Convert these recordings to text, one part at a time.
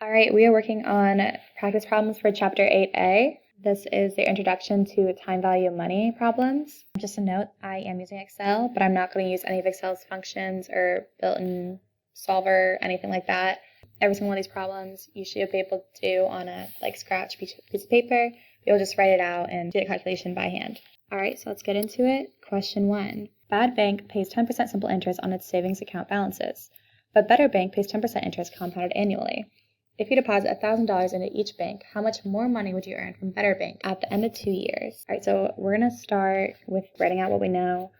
All right, we are working on practice problems for Chapter 8a. This is the introduction to time value of money problems. Just a note, I am using Excel, but I'm not going to use any of Excel's functions or built-in solver, anything like that. Every single one of these problems you should be able to do on a scratch piece of paper. You'll just write it out and do the calculation by hand. All right, so let's get into it. Question 1. Bad bank pays 10% simple interest on its savings account balances, but better bank pays 10% interest compounded annually. If you deposit $1,000 into each bank, how much more money would you earn from Better Bank at the end of 2 years? All right, so we're going to start with writing out what we know.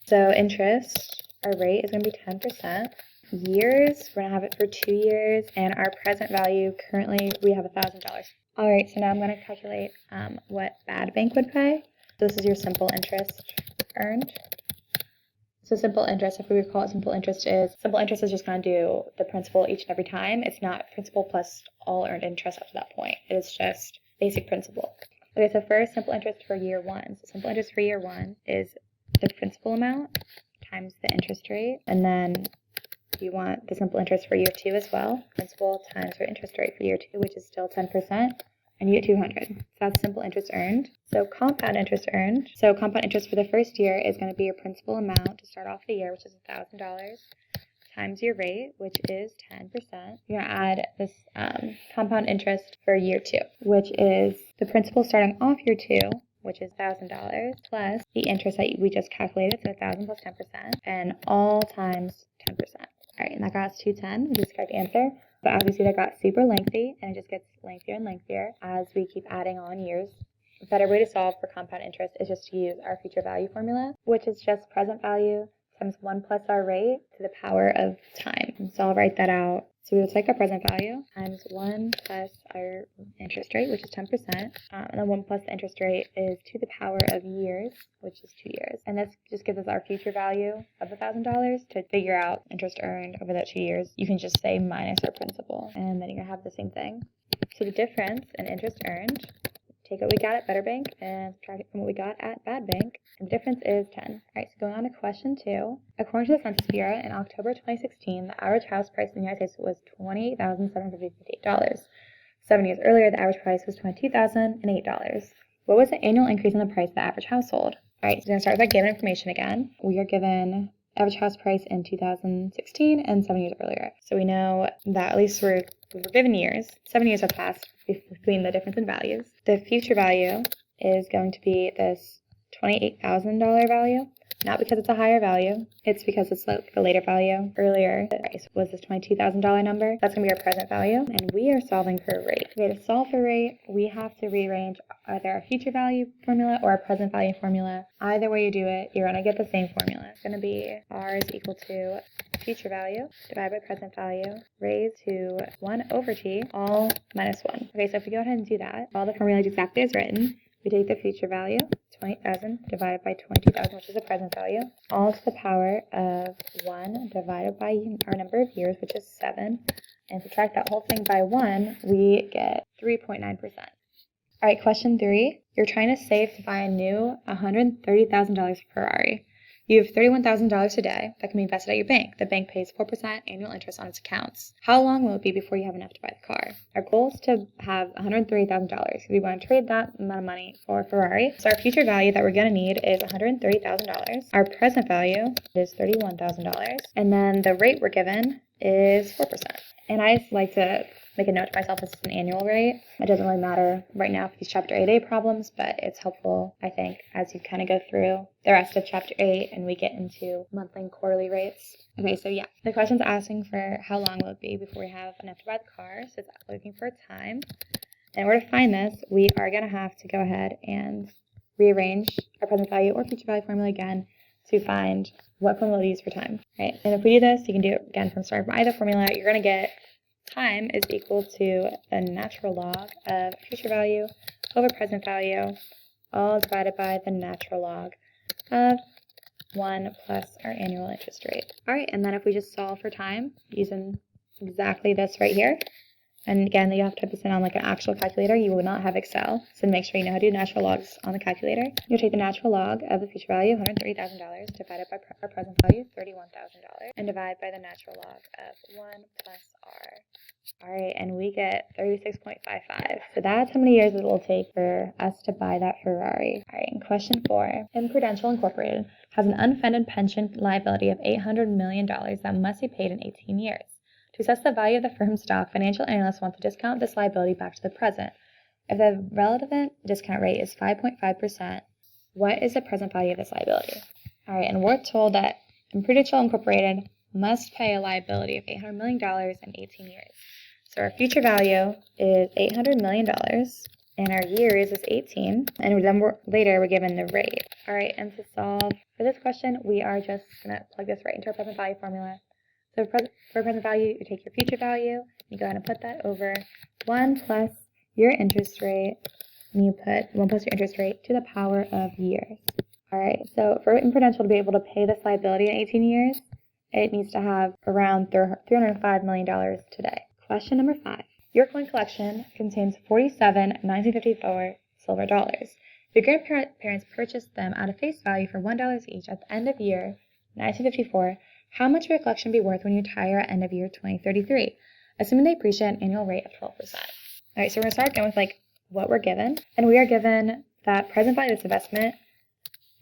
So interest, our rate is going to be 10%. Years, we're going to have it for 2 years. And our present value, currently we have $1,000. All right, so now I'm going to calculate what Bad Bank would pay. So this is your simple interest earned. So simple interest, if we recall what simple interest is just going to do the principal each and every time. It's not principal plus all earned interest up to that point. It is just basic principal. Okay, so first, simple interest for year 1. So simple interest for year 1 is the principal amount times the interest rate. And then you want the simple interest for year 2 as well. Principal times your interest rate for year 2, which is still 10%. And you get 200. So that's simple interest earned. So compound interest earned. So compound interest for the first year is going to be your principal amount to start off the year, which is $1,000, times your rate, which is 10%. You're going to add this compound interest for year 2, which is the principal starting off year 2, which is $1,000, plus the interest that we just calculated, so 1,000 plus 10%, and all times 10%. All right, and that got us 210, which is the correct answer. But as we see, that got super lengthy, and it just gets lengthier and lengthier as we keep adding on years. A better way to solve for compound interest is just to use our future value formula, which is just present value times 1 plus our rate to the power of time. And so I'll write that out. So we will take our present value times 1 plus our interest rate, which is 10%. And then 1 plus the interest rate is to the power of years, which is 2 years. And this just gives us our future value of $1,000 to figure out interest earned over that 2 years. You can just say minus our principal, and then you're going to have the same thing. So the difference in interest earned, take what we got at Better Bank and subtract it from what we got at Bad Bank, and the difference is 10. All right, so going on to question 2. According to the Census Bureau, in October 2016, the average house price in the United States was $28,758. 7 years earlier, the average price was $22,008. What was the annual increase in the price of the average household? All right, so we're going to start with our given information again. We are given average house price in 2016 and 7 years earlier. So we know that at least we're given years. 7 years have passed between the difference in values. The future value is going to be this $28,000 value, not because it's a higher value, it's because it's like the later value. Earlier, the price was this $22,000 number. That's going to be our present value, and we are solving for a rate. Okay, to solve for rate, we have to rearrange either our future value formula or our present value formula. Either way you do it, you're going to get the same formula. It's going to be R is equal to future value divided by present value raised to 1 over t, all minus 1. Okay, so if we go ahead and do that, all the formula is exactly as written. We take the future value, 20,000 divided by 22,000, which is the present value, all to the power of 1 divided by our number of years, which is 7, and subtract that whole thing by 1, we get 3.9%. All right, question 3. You're trying to save to buy a new $130,000 Ferrari. You have $31,000 today that can be invested at your bank. The bank pays 4% annual interest on its accounts. How long will it be before you have enough to buy the car? Our goal is to have $130,000. We want to trade that amount of money for a Ferrari. So our future value that we're going to need is $130,000. Our present value is $31,000. And then the rate we're given is 4%. And I just like to make a note to myself, this is an annual rate. It doesn't really matter right now for these Chapter 8a problems, but it's helpful, I think, as you kind of go through the rest of Chapter 8 and we get into monthly and quarterly rates. Okay, so yeah, the question's asking for how long will it be before we have enough to buy the car, so it's looking for a time. In order to find this, we are going to have to go ahead and rearrange our present value or future value formula again to find what formula to use for time, right? And if we do this, you can do it again from starting from either formula. You're going to get time is equal to the natural log of future value over present value, all divided by the natural log of 1 plus our annual interest rate. All right, and then if we just solve for time using exactly this right here, and again, you have to type this in on like an actual calculator. You will not have Excel, so make sure you know how to do natural logs on the calculator. You'll take the natural log of the future value, $130,000, divided by our present value, $31,000, and divide by the natural log of 1 plus r All right, and we get 36.55. So that's how many years it will take for us to buy that Ferrari. All right, and question 4. Prudential Incorporated has an unfunded pension liability of $800 million that must be paid in 18 years. To assess the value of the firm's stock, financial analysts want to discount this liability back to the present. If the relevant discount rate is 5.5%, what is the present value of this liability? All right, and we're told that Prudential Incorporated must pay a liability of $800 million in 18 years. So our future value is $800 million, and our years is 18, and then later we're given the rate. All right, and to solve for this question, we are just going to plug this right into our present value formula. So for present value, you take your future value, you go ahead and put that over 1 plus your interest rate, and you put 1 plus your interest rate to the power of years. All right, so for Prudential to be able to pay this liability in 18 years, it needs to have around $305 million today. Question number 5. Your coin collection contains 47 1954 silver dollars. Your grandparents purchased them at a face value for $1 each at the end of year 1954. How much will your collection be worth when you retire at end of year 2033? Assuming they appreciate an annual rate of 12%. All right, so we're going to start again with what we're given. And we are given that present value of this investment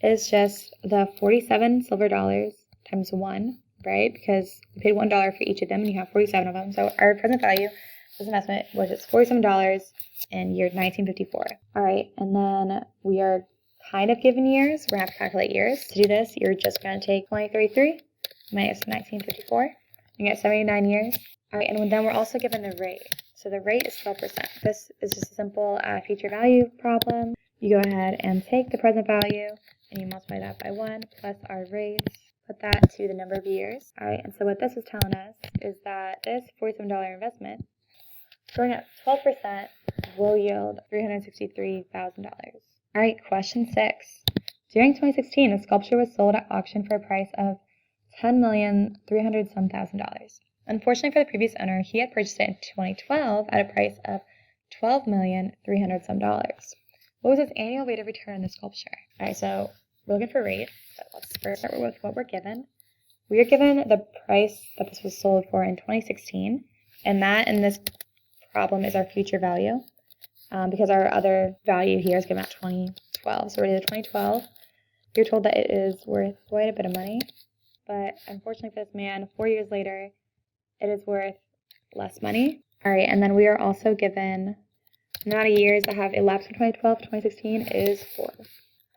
is just the 47 silver dollars times 1. Right? Because we paid $1 for each of them, and you have 47 of them. So our present value of this investment was just $47 in year 1954. All right, and then we are kind of given years. We're going to have to calculate years. To do this, you're just going to take 2033 minus 1954. You get 79 years. All right, and then we're also given the rate. So the rate is 12%. This is just a simple future value problem. You go ahead and take the present value, and you multiply that by 1 plus our rates. Put that to the number of years. All right, and so what this is telling us is that this $47 investment, growing at 12%, will yield $363,000. All right, question 6. During 2016, the sculpture was sold at auction for a price of $10,300,000. Unfortunately for the previous owner, he had purchased it in 2012 at a price of $12,300,000. What was his annual rate of return on the sculpture? All right, so we're looking for rate. But let's first start with what we're given. We are given the price that this was sold for in 2016, and that in this problem is our future value, because our other value here is given at 2012. So we're at 2012. You're told that it is worth quite a bit of money, but unfortunately for this man, 4 years later, it is worth less money. All right, and then we are also given the amount of years that have elapsed from 2012 to 2016 is 4. All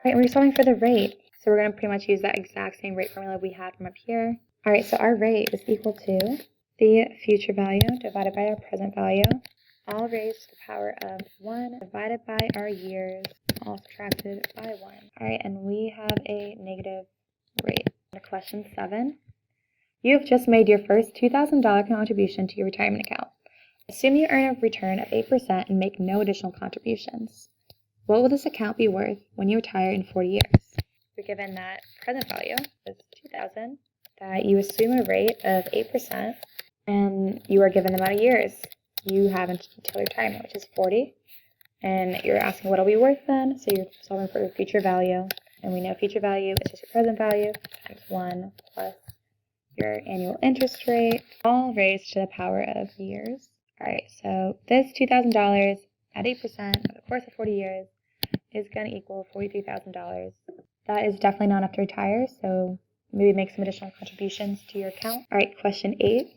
right, and we're solving for the rate. So we're going to pretty much use that exact same rate formula we had from up here. All right, so our rate is equal to the future value divided by our present value, all raised to the power of 1 divided by our years, all subtracted by 1. All right, and we have a negative rate. Question 7. You have just made your first $2,000 contribution to your retirement account. Assume you earn a return of 8% and make no additional contributions. What will this account be worth when you retire in 40 years? We're given that present value is $2,000, that you assume a rate of 8%, and you are given the amount of years you have until retirement, which is 40. And you're asking what it'll be worth then, so you're solving for your future value. And we know future value is just your present value times 1 plus your annual interest rate, all raised to the power of years. All right, so this $2,000 at 8% over the course of 40 years is going to equal $43,000. That is definitely not enough to retire, so maybe make some additional contributions to your account. All right, question 8.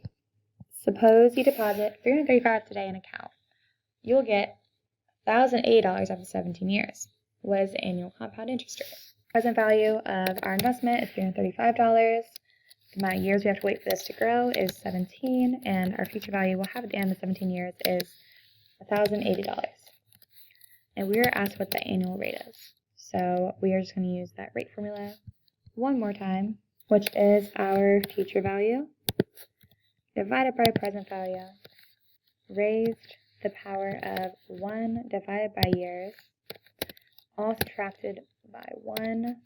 Suppose you deposit $335 today in an account. You'll get $1,080 after 17 years. What is the annual compound interest rate? Present value of our investment is $335. The amount of years we have to wait for this to grow is 17, and our future value we'll have at the end of 17 years is $1,080. And we are asked what the annual rate is. So we are just going to use that rate formula one more time, which is our future value divided by present value raised to the power of 1 divided by years, all subtracted by 1.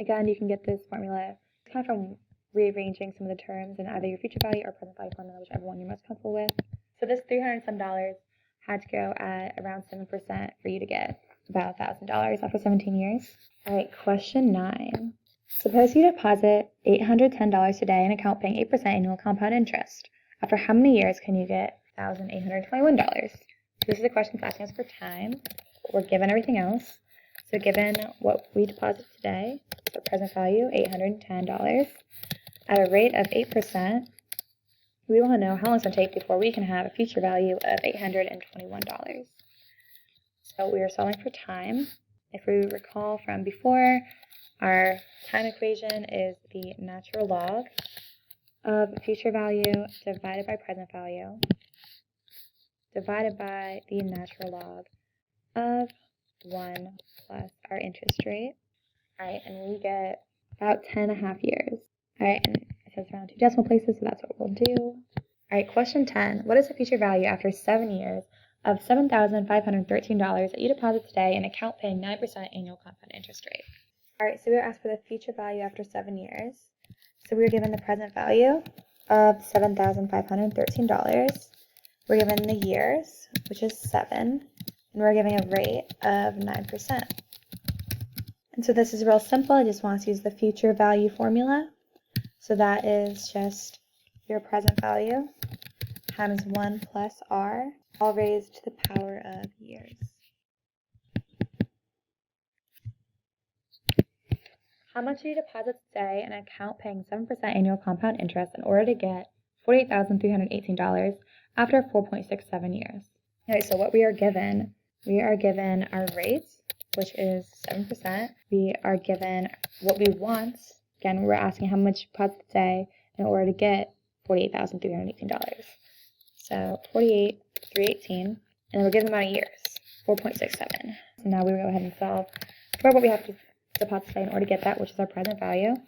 Again, you can get this formula kind of from rearranging some of the terms in either your future value or present value formula, whichever one you're most comfortable with. So this $300 some had to go at around 7% for you to get about $1,000 after 17 years. All right, question 9. Suppose you deposit $810 today in an account paying 8% annual compound interest. After how many years can you get $38,821. So this is a question that's asking us for time. We're given everything else. So given what we deposit today, so present value, $810, at a rate of 8%, we want to know how long it's going to take before we can have a future value of $821. So we are solving for time. If we recall from before, our time equation is the natural log of future value divided by present value divided by the natural log of 1 plus our interest rate. All right, and we get about 10.5 years. All right, and it says around 2 decimal places, so that's what we'll do. All right, question 10. What is the future value after 7 years of $7,513 that you deposit today in an account paying 9% annual compound interest rate? All right, so we were asked for the future value after 7 years. So we were given the present value of $7,513. We're given the years, which is 7, and we're giving a rate of 9%. And so this is real simple. I just want us to use the future value formula. So that is just your present value times 1 plus r, all raised to the power of years. How much do you deposit today in an account paying 7% annual compound interest in order to get $48,318 after 4.67 years? All right, so what we are given our rates, which is 7%. We are given what we want. Again, we're asking how much deposit today in order to get $48,318. So 48,318, and then we're given the amount of years, 4.67. So now we will go ahead and solve for what we have to deposit today in order to get that, which is our present value. So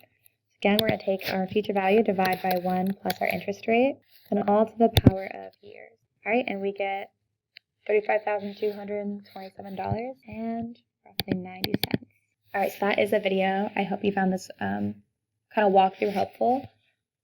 again, we're going to take our future value, divide by 1 plus our interest rate, and all to the power of years. All right, and we get $35,227 and roughly 90 cents. All right, so that is the video. I hope you found this kind of walkthrough helpful.